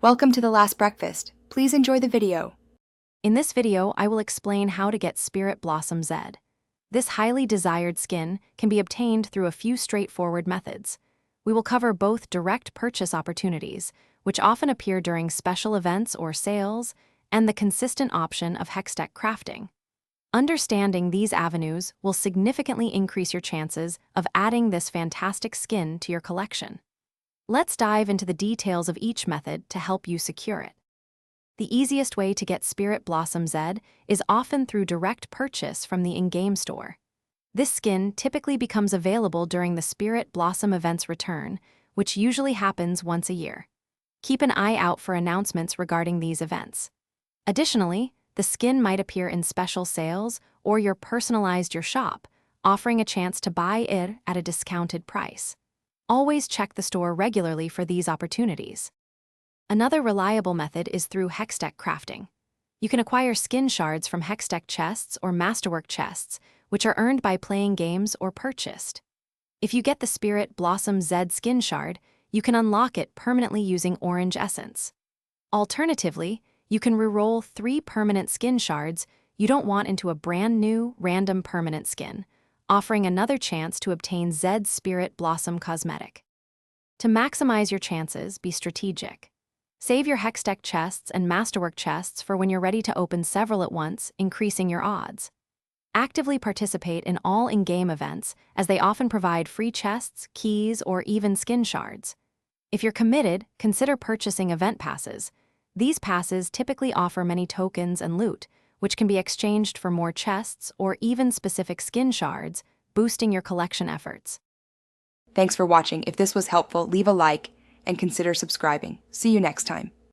Welcome to the last breakfast. Please enjoy the video. In this video, I will explain how to get Spirit Blossom Zed. This highly desired skin can be obtained through a few straightforward methods. We will cover both direct purchase opportunities, which often appear during special events or sales, and the consistent option of Hextech crafting. Understanding these avenues will significantly increase your chances of adding this fantastic skin to your collection. Let's dive into the details of each method to help you secure it. The easiest way to get Spirit Blossom Zed is often through direct purchase from the in-game store. This skin typically becomes available during the Spirit Blossom event's return, which usually happens once a year. Keep an eye out for announcements regarding these events. Additionally, the skin might appear in special sales or your personalized your shop, offering a chance to buy it at a discounted price. Always check the store regularly for these opportunities. Another reliable method is through Hextech crafting. You can acquire skin shards from Hextech chests or Masterwork chests, which are earned by playing games or purchased. If you get the Spirit Blossom Zed skin shard, you can unlock it permanently using orange essence. Alternatively, you can reroll 3 permanent skin shards you don't want into a brand new, random permanent skin, offering another chance to obtain Zed's Spirit Blossom cosmetic. To maximize your chances, be strategic. Save your Hextech chests and Masterwork chests for when you're ready to open several at once, increasing your odds. Actively participate in all in-game events, as they often provide free chests, keys, or even skin shards. If you're committed, consider purchasing event passes. These passes typically offer many tokens and loot, which can be exchanged for more chests or even specific skin shards, boosting your collection efforts. Thanks for watching. If this was helpful, leave a like and consider subscribing. See you next time.